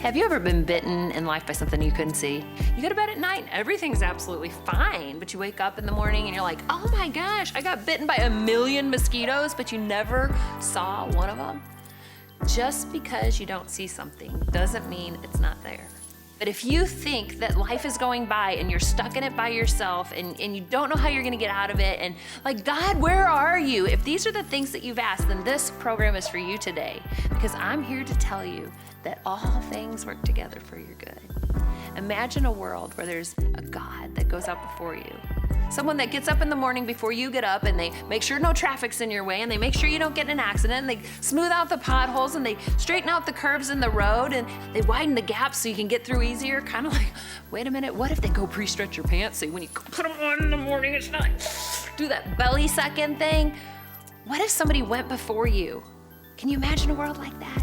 Have you ever been bitten in life by something you couldn't see? You go to bed at night and everything's absolutely fine, but you wake up in the morning and you're like, oh my gosh, I got bitten by 1,000,000 mosquitoes, but you never saw one of them? Just because you don't see something doesn't mean it's not there. But if you think that life is going by and you're stuck in it by yourself and you don't know how you're gonna get out of it, and like, God, where are you? If these are the things that you've asked, then this program is for you today, because I'm here to tell you that all things work together for your good. Imagine a world where there's a God that goes out before you. Someone that gets up in the morning before you get up, and they make sure no traffic's in your way, and they make sure you don't get in an accident, and they smooth out the potholes, and they straighten out the curves in the road, and they widen the gaps so you can get through easier. Kind of like, wait a minute, what if they go pre-stretch your pants so when you put them on in the morning, it's not do that belly sucking thing? What if somebody went before you? Can you imagine a world like that?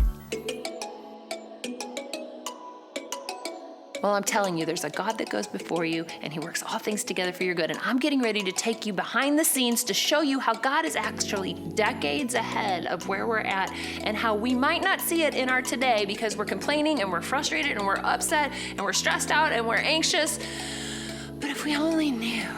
Well, I'm telling you, there's a God that goes before you, and he works all things together for your good. And I'm getting ready to take you behind the scenes to show you how God is actually decades ahead of where we're at, and how we might not see it in our today because we're complaining and we're frustrated and we're upset and we're stressed out and we're anxious. But if we only knew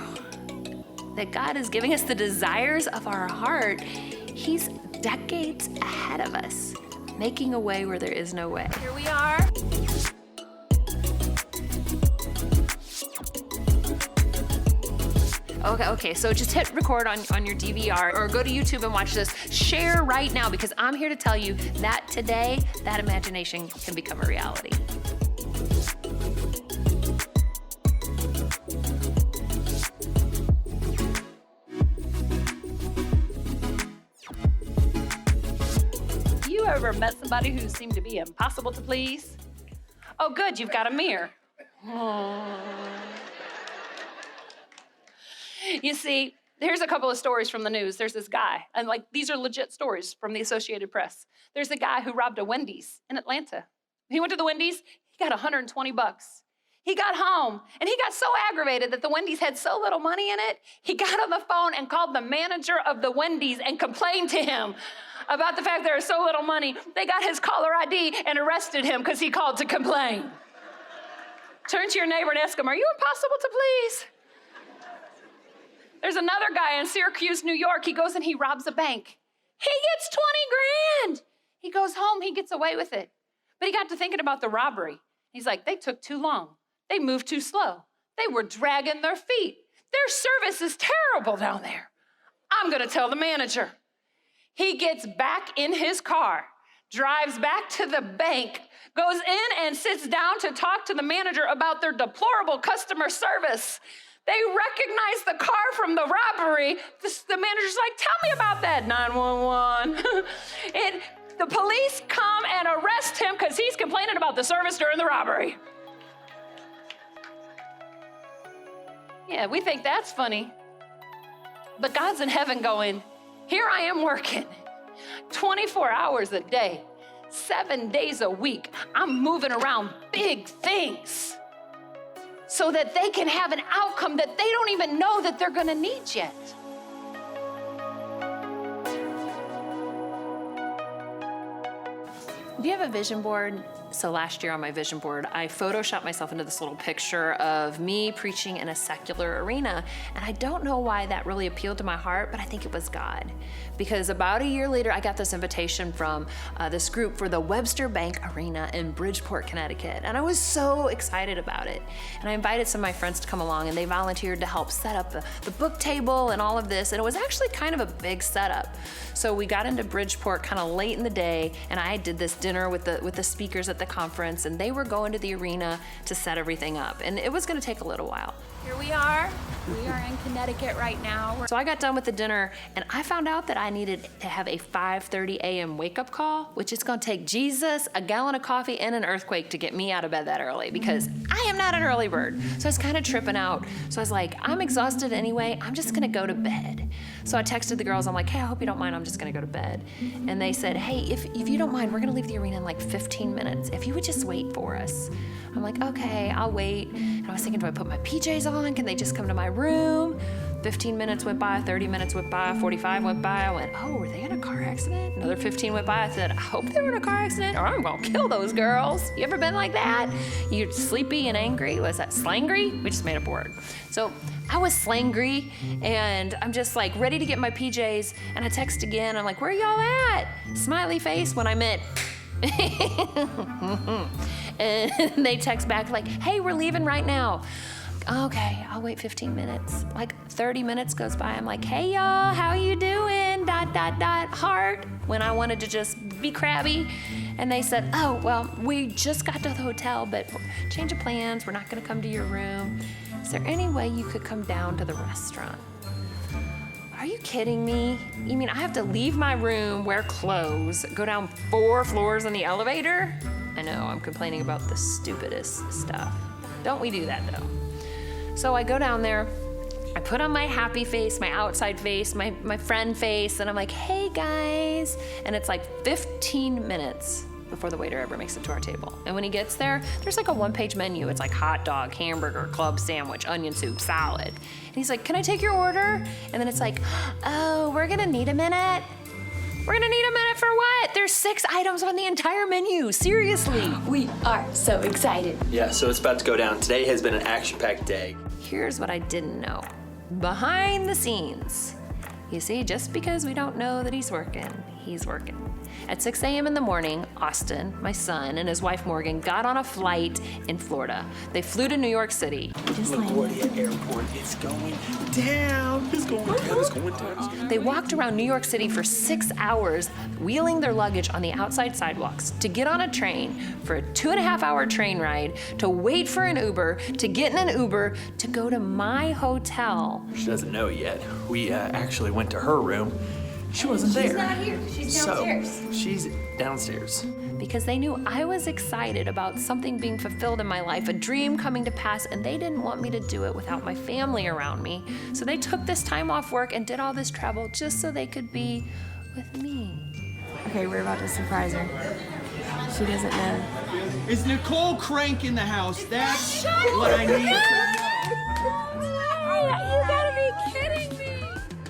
that God is giving us the desires of our heart, he's decades ahead of us, making a way where there is no way. Here we are. Okay, so just hit record on your DVR or go to YouTube and watch this. Share right now, because I'm here to tell you that today, that imagination can become a reality. You ever met somebody who seemed to be impossible to please? Oh, good, you've got a mirror. You see, here's a couple of stories from the news. There's this guy, and like, these are legit stories from the Associated Press. There's a guy who robbed a Wendy's in Atlanta. He went to the Wendy's, he got $120. He got home, and he got so aggravated that the Wendy's had so little money in it, he got on the phone and called the manager of the Wendy's and complained to him about the fact there was so little money. They got his caller ID and arrested him because he called to complain. Turn to your neighbor and ask him, are you impossible to please? There's another guy in Syracuse, New York. He goes and he robs a bank. He gets 20 grand. He goes home, he gets away with it. But he got to thinking about the robbery. He's like, they took too long. They moved too slow. They were dragging their feet. Their service is terrible down there. I'm gonna tell the manager. He gets back in his car, drives back to the bank, goes in and sits down to talk to the manager about their deplorable customer service. They recognize the car from the robbery. The manager's like, tell me about that, 911. The police come and arrest him because he's complaining about the service during the robbery. Yeah, we think that's funny. But God's in heaven going, here I am working 24 hours a day, 7 days a week. I'm moving around big things, so that they can have an outcome that they don't even know that they're gonna need yet. Do you have a vision board? So last year on my vision board, I photoshopped myself into this little picture of me preaching in a secular arena. And I don't know why that really appealed to my heart, but I think it was God. Because about a year later, I got this invitation from this group for the Webster Bank Arena in Bridgeport, Connecticut. And I was so excited about it. And I invited some of my friends to come along, and they volunteered to help set up the book table and all of this. And it was actually kind of a big setup. So we got into Bridgeport kind of late in the day, and I did this dinner with the speakers at the conference, and they were going to the arena to set everything up. And it was gonna take a little while. Here we are. We are in Connecticut right now. So I got done with the dinner, and I found out that I needed to have a 5:30 a.m. wake-up call, which is gonna take Jesus, a gallon of coffee, and an earthquake to get me out of bed that early, because I am not an early bird. So I was kind of tripping out. So I was like, I'm exhausted anyway, I'm just gonna go to bed. So I texted the girls, I'm like, hey, I hope you don't mind, I'm just gonna go to bed. And they said, hey, if you don't mind, we're gonna leave the arena in like 15 minutes. If you would just wait for us. I'm like, okay, I'll wait. And I was thinking, do I put my PJs on? Can they just come to my room? 15 minutes went by, 30 minutes went by, 45 went by. I went, oh, were they in a car accident? Another 15 went by. I said, I hope they were in a car accident or I'm gonna kill those girls. You ever been like that? You're sleepy and angry. Was that slangry? We just made up a word. So I was slangry and I'm just like ready to get my PJs and I text again. I'm like, where y'all at? Smiley face when I meant, and they text back like, hey, we're leaving right now. Okay, I'll wait 15 minutes. Like 30 minutes goes by. I'm like, hey y'all, how you doing? ... Heart. When I wanted to just be crabby. And they said, oh, well, we just got to the hotel, but change of plans. We're not gonna come to your room. Is there any way you could come down to the restaurant? Are you kidding me? You mean I have to leave my room, wear clothes, go down 4 floors in the elevator? I know, I'm complaining about the stupidest stuff. Don't we do that though? So I go down there, I put on my happy face, my outside face, my friend face, and I'm like, hey guys. And it's like 15 minutes before the waiter ever makes it to our table. And when he gets there, there's like a 1-page menu. It's like hot dog, hamburger, club sandwich, onion soup, salad. And he's like, can I take your order? And then it's like, oh, we're gonna need a minute. We're gonna need a minute for what? There's 6 items on the entire menu, seriously. We are so excited. Yeah, so it's about to go down. Today has been an action-packed day. Here's what I didn't know. Behind the scenes. You see, just because we don't know that he's working, he's working. At 6 a.m. in the morning, Austin, my son, and his wife Morgan got on a flight in Florida. They flew to New York City. LaGuardia Airport, it's going down. It's going down, it's going down. They walked around New York City for 6 hours, wheeling their luggage on the outside sidewalks to get on a train for a 2.5-hour train ride, to wait for an Uber, to get in an Uber, to go to my hotel. She doesn't know yet. We actually went to her room. She wasn't there. She's not here. She's downstairs. So, she's downstairs. Because they knew I was excited about something being fulfilled in my life, a dream coming to pass, and they didn't want me to do it without my family around me. So they took this time off work and did all this travel just so they could be with me. Okay, we're about to surprise her. She doesn't know. Is Nicole Crank in the house? That's what I need to know. You gotta be kidding me.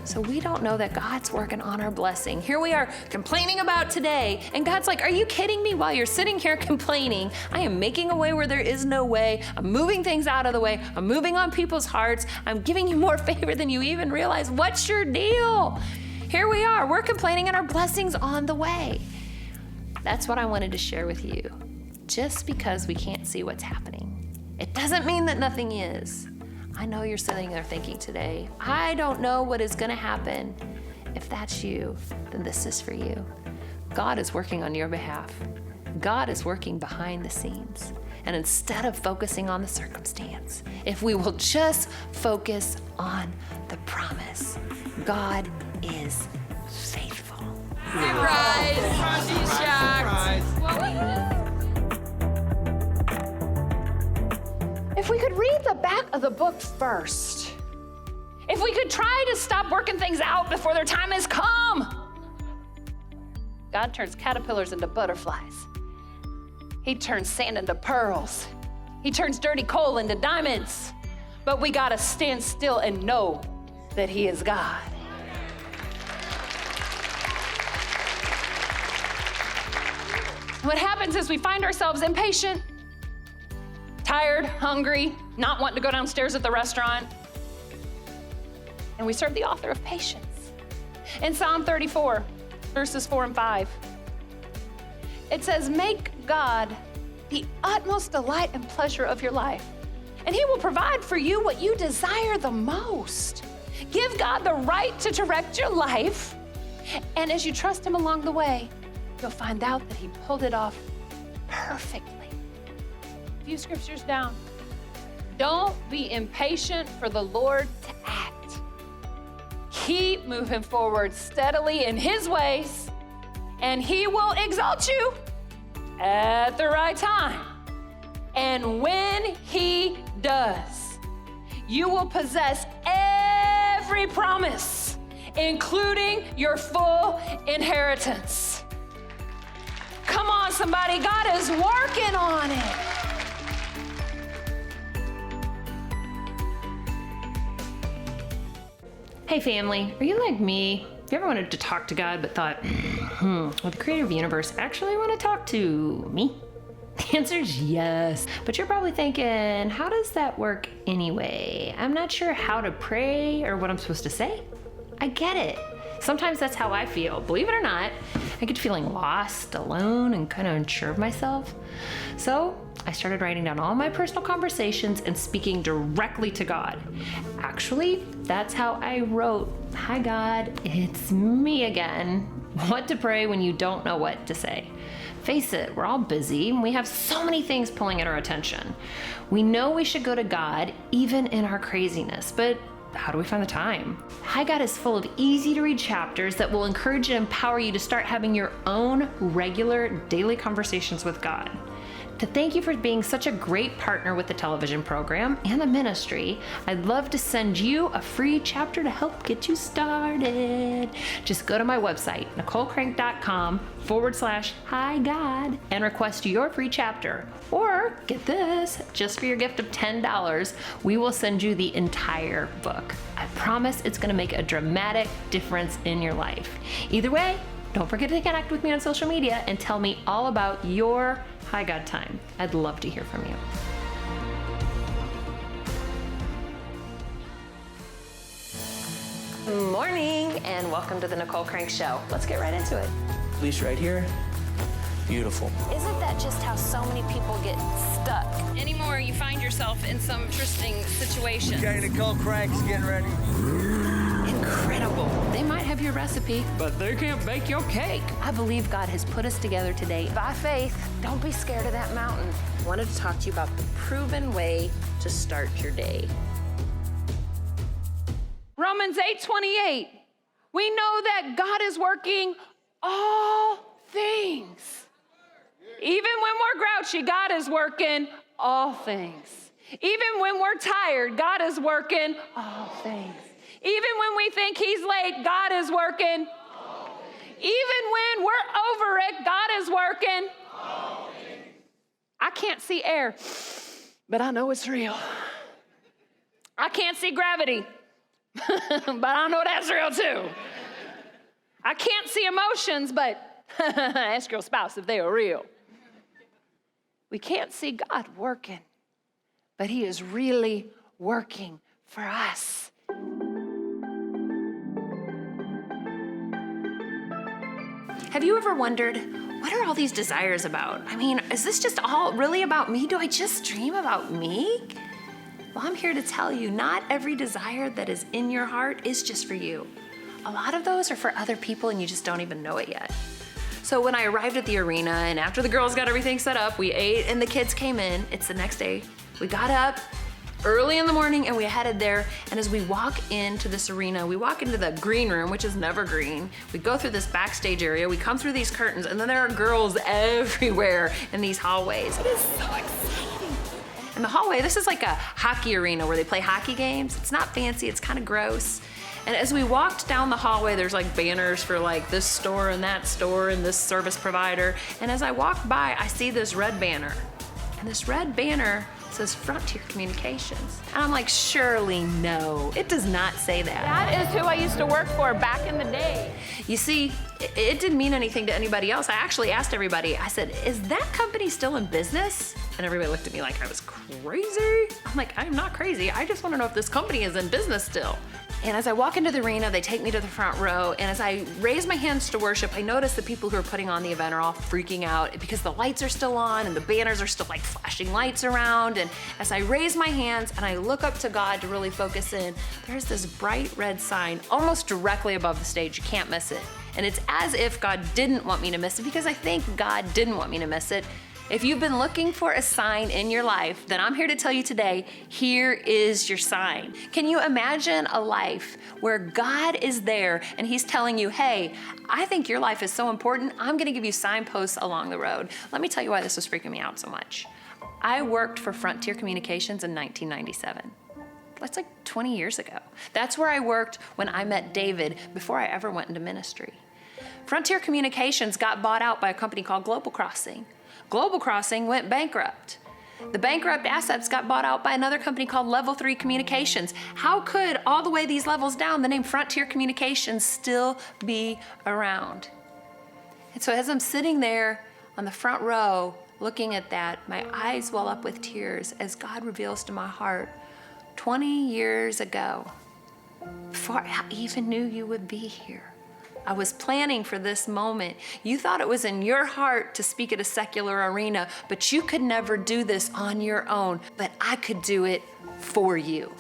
So we don't know that God's working on our blessing. Here we are complaining about today, and God's like, are you kidding me? While you're sitting here complaining, I am making a way where there is no way. I'm moving things out of the way. I'm moving on people's hearts. I'm giving you more favor than you even realize. What's your deal? Here we are, we're complaining and our blessing's on the way. That's what I wanted to share with you. Just because we can't see what's happening, it doesn't mean that nothing is. I know you're sitting there thinking today, I don't know what is gonna happen. If that's you, then this is for you. God is working on your behalf. God is working behind the scenes. And instead of focusing on the circumstance, if we will just focus on the promise, God is faithful. Surprise! She's shocked. If we could read the back of the book first, if we could try to stop working things out before their time has come. God turns caterpillars into butterflies. He turns sand into pearls. He turns dirty coal into diamonds. But we gotta stand still and know that He is God. What happens is we find ourselves impatient, tired, hungry, not wanting to go downstairs at the restaurant. And we serve the author of patience. In Psalm 34, verses 4 and 5, it says, make God the utmost delight and pleasure of your life, and He will provide for you what you desire the most. Give God the right to direct your life, and as you trust Him along the way, you'll find out that He pulled it off perfectly. A few scriptures down. Don't be impatient for the Lord to act. Keep moving forward steadily in His ways, and He will exalt you at the right time. And when He does, you will possess every promise, including your full inheritance. Come on, somebody, God is working on it. Hey family, are you like me? Have you ever wanted to talk to God but thought, would the creator of the universe actually want to talk to me? The answer is yes, but you're probably thinking, how does that work anyway? I'm not sure how to pray or what I'm supposed to say. I get it. Sometimes that's how I feel. Believe it or not, I get feeling lost, alone, and kind of unsure of myself. So I started writing down all my personal conversations and speaking directly to God. Actually, that's how I wrote, "Hi God, it's me again. What to pray when you don't know what to say." Face it, we're all busy and we have so many things pulling at our attention. We know we should go to God even in our craziness, but how do we find the time? Hi God is full of easy to read chapters that will encourage and empower you to start having your own regular daily conversations with God. To thank you for being such a great partner with the television program and the ministry, I'd love to send you a free chapter to help get you started. Just go to my website, NicoleCrank.com/Hi God, and request your free chapter. Or get this, just for your gift of $10, we will send you the entire book. I promise it's gonna make a dramatic difference in your life. Either way, don't forget to connect with me on social media and tell me all about your Hi God time. I'd love to hear from you. Morning and welcome to the Nicole Crank Show. Let's get right into it. Police right here. Beautiful. Isn't that just how so many people get stuck? Anymore, you find yourself in some interesting situations. Okay, Nicole Crank's getting ready. Incredible. They might have your recipe, but they can't bake your cake. I believe God has put us together today by faith. Don't be scared of that mountain. I wanted to talk to you about the proven way to start your day. Romans 8:28. We know that God is working all things. Even when we're grouchy, God is working all things. Even when we're tired, God is working all things. Even when we think he's late, God is working. Even when we're over it, God is working. I can't see air, but I know it's real. I can't see gravity, but I know that's real too. I can't see emotions, but ask your spouse if they are real. We can't see God working, but he is really working for us. Have you ever wondered, what are all these desires about? I mean, is this just all really about me? Do I just dream about me? Well, I'm here to tell you, not every desire that is in your heart is just for you. A lot of those are for other people and you just don't even know it yet. So when I arrived at the arena and after the girls got everything set up, we ate and the kids came in. It's the next day. We got up early in the morning and we headed there. And as we walk into this arena, we walk into the green room, which is never green. We go through this backstage area, we come through these curtains, and then there are girls everywhere in these hallways. It is so exciting. And the hallway, this is like a hockey arena where they play hockey games. It's not fancy, it's kind of gross. And as we walked down the hallway, there's like banners for like this store and this service provider. And as I walked by, I see this red banner. And this red banner says Frontier Communications. And I'm like, surely no, it does not say that. That is who I used to work for back in the day. You see, it didn't mean anything to anybody else. I actually asked everybody, I said, is that company still in business? And everybody looked at me like I was crazy. I'm like, I'm not crazy. I just want to know if this company is in business still. And as I walk into the arena, they take me to the front row. And as I raise my hands to worship, I notice the people who are putting on the event are all freaking out because the lights are still on and the banners are still like flashing lights around. And as I raise my hands and I look up to God to really focus in, there's this bright red sign almost directly above the stage. You can't miss it. And it's as if God didn't want me to miss it because I think God didn't want me to miss it. If you've been looking for a sign in your life, then I'm here to tell you today, here is your sign. Can you imagine a life where God is there and he's telling you, hey, I think your life is so important, I'm gonna give you signposts along the road. Let me tell you why this was freaking me out so much. I worked for Frontier Communications in 1997. That's like 20 years ago. That's where I worked when I met David before I ever went into ministry. Frontier Communications got bought out by a company called Global Crossing. Global Crossing went bankrupt. The bankrupt assets got bought out by another company called Level 3 Communications. How could, all the way these levels down, the name Frontier Communications still be around? And so as I'm sitting there on the front row looking at that, my eyes well up with tears as God reveals to my heart, 20 years ago, before I even knew you would be here, I was planning for this moment. You thought it was in your heart to speak at a secular arena, but you could never do this on your own, but I could do it for you.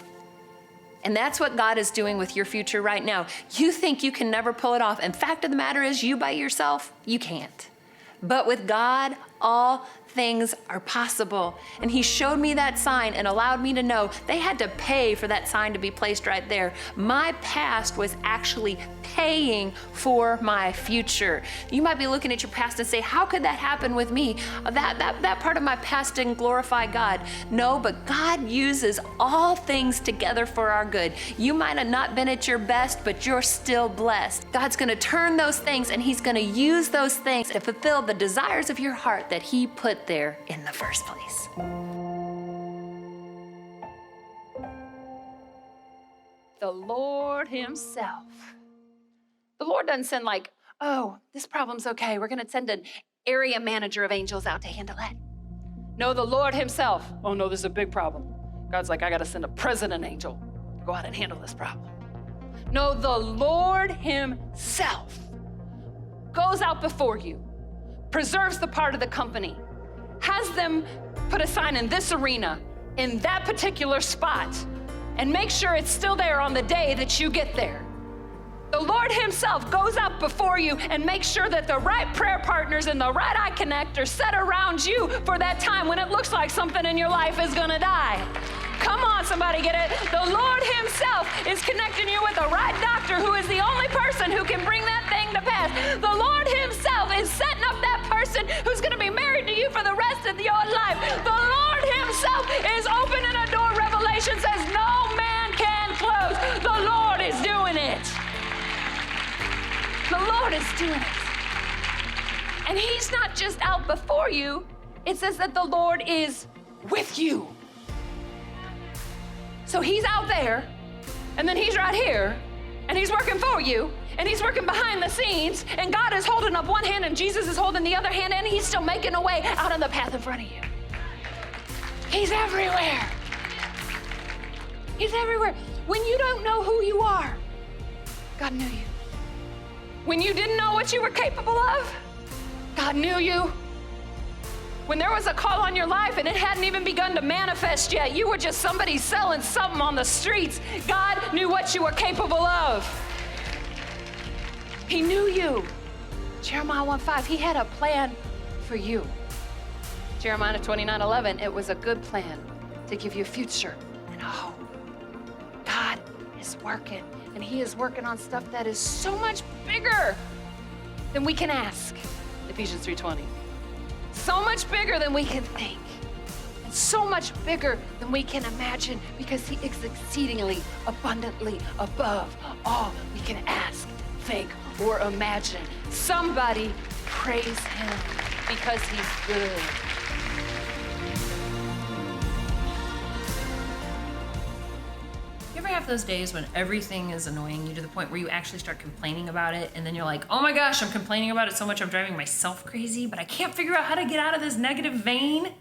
And that's what God is doing with your future right now. You think you can never pull it off. And fact of the matter is, you by yourself, you can't. But with God, all things are possible. And he showed me that sign and allowed me to know they had to pay for that sign to be placed right there. My past was actually paying for my future. You might be looking at your past and say, how could that happen with me? That part of my past didn't glorify God. No, but God uses all things together for our good. You might have not been at your best, but you're still blessed. God's gonna turn those things and he's gonna use those things to fulfill the desires of your heart that he put there in the first place. The Lord himself. The Lord doesn't send like, oh, this problem's okay. We're gonna send an area manager of angels out to handle it. No, the Lord himself. Oh no, this is a big problem. God's like, I gotta send a president angel to go out and handle this problem. No, the Lord himself goes out before you, preserves the part of the company, has them put a sign in this arena, in that particular spot, and make sure it's still there on the day that you get there. The Lord himself goes out before you and makes sure that the right prayer partners and the right eye connect are set around you for that time when it looks like something in your life is gonna die. Come on, somebody get it. The Lord himself is connecting you with the right doctor who is the only person who can bring that thing to pass. The Lord himself is setting up that person who's gonna be married to you for the rest of your life. The Lord himself is opening a door Revelation says no man can close. The Lord is doing it. The Lord is doing it. And he's not just out before you. It says that the Lord is with you. So he's out there, and then he's right here, and he's working for you, and he's working behind the scenes, and God is holding up one hand, and Jesus is holding the other hand, and he's still making a way out on the path in front of you. He's everywhere. He's everywhere. When you don't know who you are, God knew you. When you didn't know what you were capable of, God knew you. When there was a call on your life and it hadn't even begun to manifest yet, you were just somebody selling something on the streets, God knew what you were capable of. He knew you. Jeremiah 1:5, he had a plan for you. Jeremiah 29:11, it was a good plan to give you a future and a hope. God is working, and he is working on stuff that is so much bigger than we can ask. Ephesians 3:20. So much bigger than we can think, and so much bigger than we can imagine, because he is exceedingly abundantly above all we can ask, think, or imagine. Somebody praise him because he's good. You ever have those days when everything is annoying you to the point where you actually start complaining about it, and then you're like, oh my gosh, I'm complaining about it so much I'm driving myself crazy, but I can't figure out how to get out of this negative vein?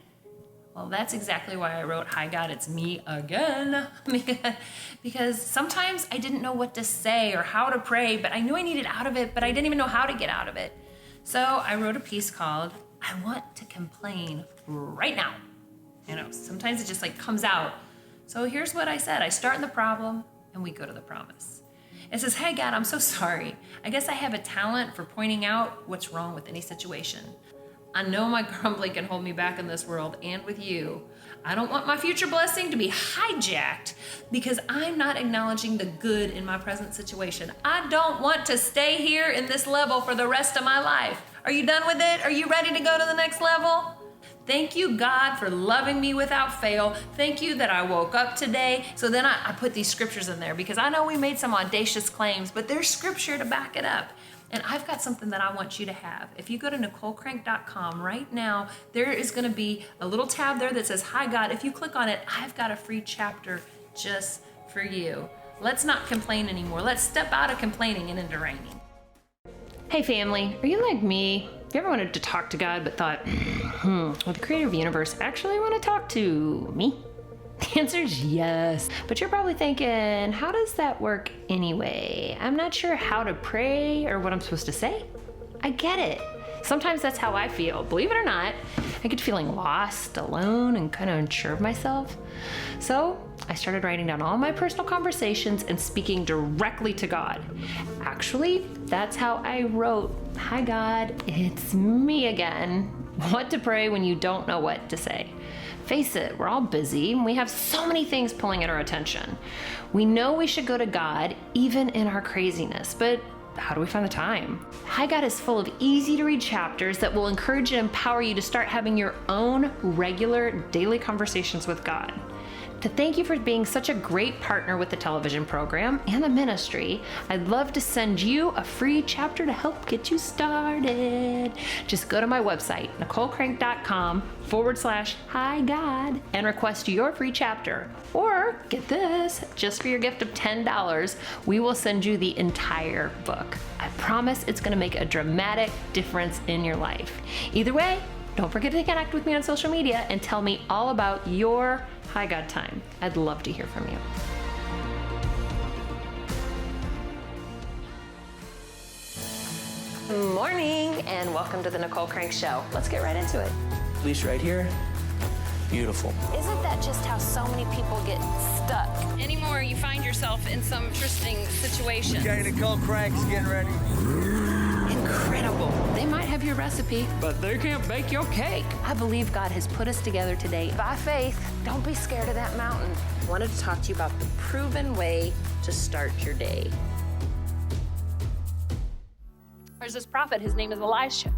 Well, that's exactly why I wrote, Hi God, It's Me Again. Because sometimes I didn't know what to say or how to pray, but I knew I needed out of it, but I didn't even know how to get out of it. So I wrote a piece called, I Want to Complain Right Now. You know, sometimes it just like comes out. So here's what I said. I start in the problem and we go to the promise. It says, hey God, I'm so sorry. I guess I have a talent for pointing out what's wrong with any situation. I know my grumbling can hold me back in this world and with you. I don't want my future blessing to be hijacked because I'm not acknowledging the good in my present situation. I don't want to stay here in this level for the rest of my life. Are you done with it? Are you ready to go to the next level? Thank you, God, for loving me without fail. Thank you that I woke up today. So then I put these scriptures in there because I know we made some audacious claims, but there's scripture to back it up. And I've got something that I want you to have. If you go to NicoleCrank.com right now, there is going to be a little tab there that says, Hi God. If you click on it, I've got a free chapter just for you. Let's not complain anymore. Let's step out of complaining and into reigning. Hey family, are you like me? You ever wanted to talk to God but thought, well, the creator of the universe actually want to talk to me? The answer is yes. But you're probably thinking, how does that work anyway? I'm not sure how to pray or what I'm supposed to say. I get it. Sometimes that's how I feel. Believe it or not, I get feeling lost, alone, and kind of unsure of myself. So I started writing down all my personal conversations and speaking directly to God. Actually, that's how I wrote, Hi God, it's me again. What to pray when you don't know what to say. Face it, we're all busy and we have so many things pulling at our attention. We know we should go to God even in our craziness, but how do we find the time? Hi God is full of easy to read chapters that will encourage and empower you to start having your own regular daily conversations with God. To thank you for being such a great partner with the television program and the ministry, I'd love to send you a free chapter to help get you started. Just go to my website, NicoleCrank.com/Hi God, and request your free chapter. Or get this, just for your gift of $10, we will send you the entire book. I promise it's going to make a dramatic difference in your life. Either way, don't forget to connect with me on social media and tell me all about your Hi God time. I'd love to hear from you. Good morning and welcome to the Nicole Crank Show. Let's get right into it. Leash right here. Beautiful. Isn't that just how so many people get stuck? Anymore, you find yourself in some interesting situations. Okay, Nicole Crank's getting ready. Incredible. They might have your recipe, But they can't bake your cake. I believe God has put us together today by faith. Don't be scared of that mountain. I wanted to talk to you about the proven way to start your day. There's this prophet, his name is Elisha.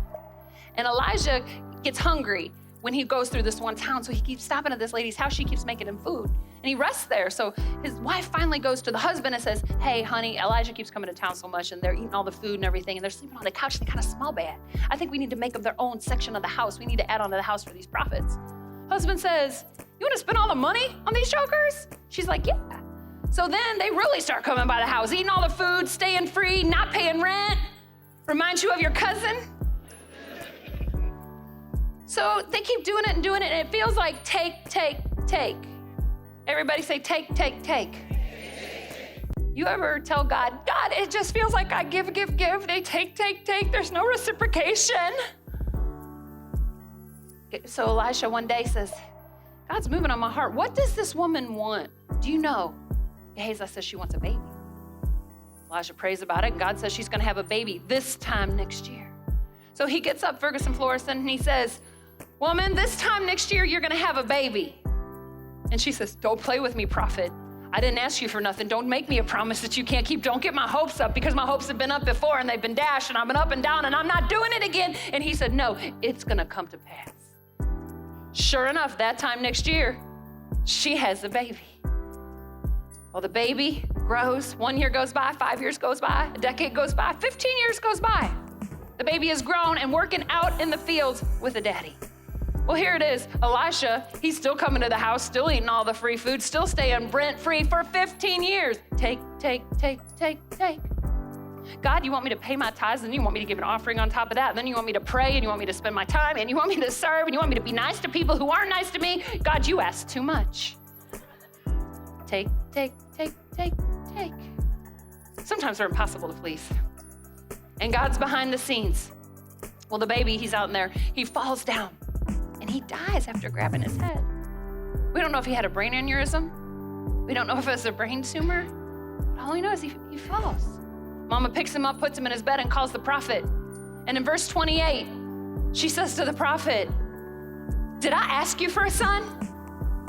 And Elijah gets hungry when he goes through this one town, so he keeps stopping at this lady's house. She keeps making him food, and he rests there. So his wife finally goes to the husband and says, Hey, honey, Elijah keeps coming to town so much, and they're eating all the food and everything, and they're sleeping on the couch, and they kind of smell bad. I think we need to make them their own section of the house. We need to add on to the house for these prophets. Husband says, You want to spend all the money on these jokers? She's like, Yeah. So then they really start coming by the house, eating all the food, staying free, not paying rent. Reminds you of your cousin? So they keep doing it, and it feels like take. Everybody say take. You ever tell God, it just feels like I give, they take. There's no reciprocation. So Elisha one day says, God's moving on my heart. What does this woman want? Do you know? Gehazi says she wants a baby. Elijah prays about it, and God says she's gonna have a baby this time next year. So he gets up, Ferguson Florissant, and he says, Woman, this time next year, you're gonna have a baby. And she says, Don't play with me, prophet. I didn't ask you for nothing. Don't make me a promise that you can't keep. Don't get my hopes up, because my hopes have been up before and they've been dashed and I've been up and down and I'm not doing it again. And he said, No, it's gonna come to pass. Sure enough, that time next year, she has a baby. Well, the baby grows. 1 year goes by, 5 years goes by, a decade goes by, 15 years goes by. The baby is grown and working out in the fields with a daddy. Well, here it is. Elisha, he's still coming to the house, still eating all the free food, still staying rent-free for 15 years. Take. God, you want me to pay my tithes, and you want me to give an offering on top of that, and then you want me to pray, and you want me to spend my time, and you want me to serve, and you want me to be nice to people who aren't nice to me. God, you ask too much. Take. Sometimes they're impossible to please. And God's behind the scenes. Well, the baby, he's out in there, he falls down and he dies after grabbing his head. We don't know if he had a brain aneurysm. We don't know if it was a brain tumor. But all we know is he falls. Mama picks him up, puts him in his bed, and calls the prophet. And in verse 28, she says to the prophet, Did I ask you for a son?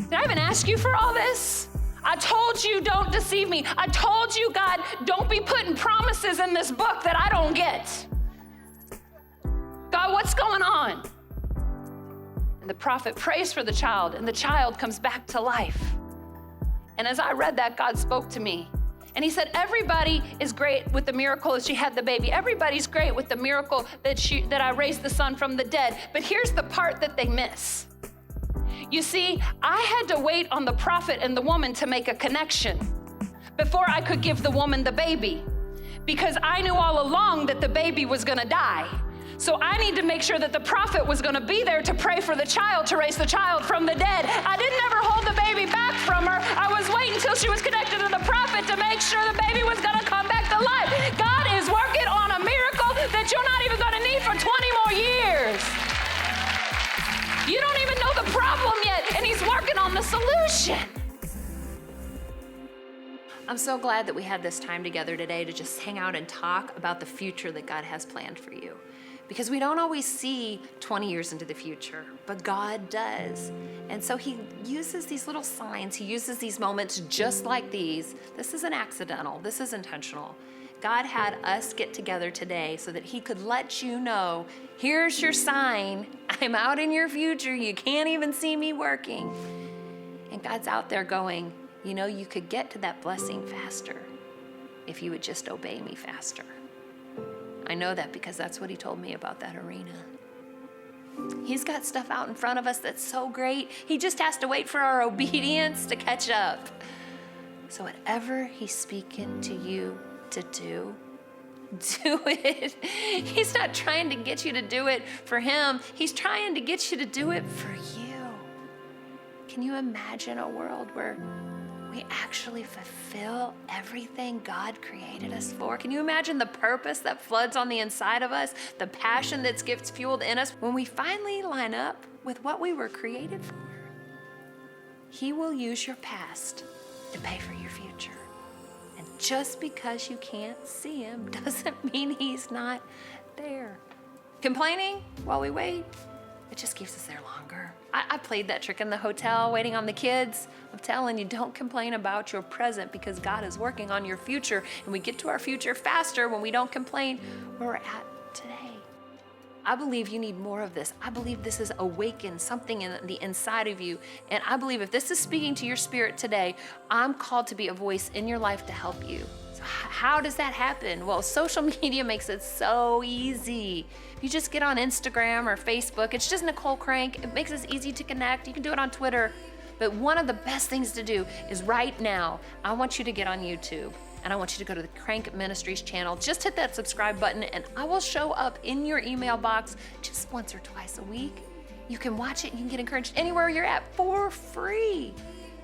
Did I even ask you for all this? I told you don't deceive me. I told you, God, don't be putting promises in this book that I don't get. God, what's going on? And the prophet prays for the child, and the child comes back to life. And as I read that, God spoke to me, And he said, everybody is great with the miracle that she had the baby. Everybody's great with the miracle that I raised the son from the dead. But here's the part that they miss. You see, I had to wait on the prophet and the woman to make a connection before I could give the woman the baby, because I knew all along that the baby was gonna die. So I need to make sure that the prophet was gonna be there to pray for the child, to raise the child from the dead. I didn't ever hold the baby back from her. I was waiting until she was connected to the prophet to make sure the baby was gonna come back to life. God is working on a miracle that you're not even gonna need for 20 more years. You don't even know the problem yet, and he's working on the solution. I'm so glad that we had this time together today to just hang out and talk about the future that God has planned for you. Because we don't always see 20 years into the future, but God does. And so he uses these little signs, he uses these moments just like these. This isn't accidental, this is intentional. God had us get together today so that he could let you know, here's your sign, I'm out in your future, you can't even see me working. And God's out there going, you know, you could get to that blessing faster if you would just obey me faster. I know that because that's what he told me about that arena. He's got stuff out in front of us that's so great. He just has to wait for our obedience to catch up. So whatever he's speaking to you to do it. He's not trying to get you to do it for him. He's trying to get you to do it for you. Can you imagine a world where we actually fulfill everything God created us for? Can you imagine the purpose that floods on the inside of us, the passion that gets fueled in us when we finally line up with what we were created for? He will use your past to pay for your future. And just because you can't see him doesn't mean he's not there. Complaining while we wait, it just keeps us there longer. I played that trick in the hotel, waiting on the kids. I'm telling you, don't complain about your present because God is working on your future. And we get to our future faster when we don't complain where we're at today. I believe you need more of this. I believe this has awakened something in the inside of you. And I believe if this is speaking to your spirit today, I'm called to be a voice in your life to help you. So how does that happen? Well, social media makes it so easy. If you just get on Instagram or Facebook, it's just Nicole Crank. It makes it easy to connect. You can do it on Twitter. But one of the best things to do is right now, I want you to get on YouTube and I want you to go to the Crank Ministries channel. Just hit that subscribe button and I will show up in your email box just once or twice a week. You can watch it, you can get encouraged anywhere you're at for free.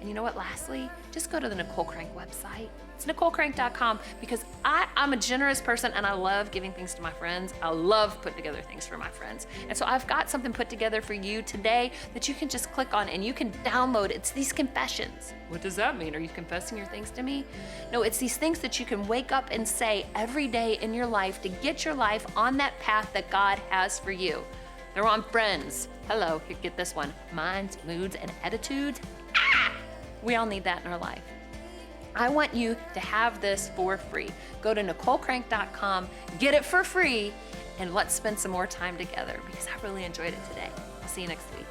And you know what, lastly, just go to the Nicole Crank website. It's NicoleCrank.com because I'm a generous person and I love giving things to my friends. I love putting together things for my friends. And so I've got something put together for you today that you can just click on and you can download. It's these confessions. What does that mean? Are you confessing your things to me? No, it's these things that you can wake up and say every day in your life to get your life on that path that God has for you. They're on friends. Hello, here, get this one. Minds, moods, and attitudes. We all need that in our life. I want you to have this for free. Go to NicoleCrank.com, get it for free, and let's spend some more time together because I really enjoyed it today. I'll see you next week.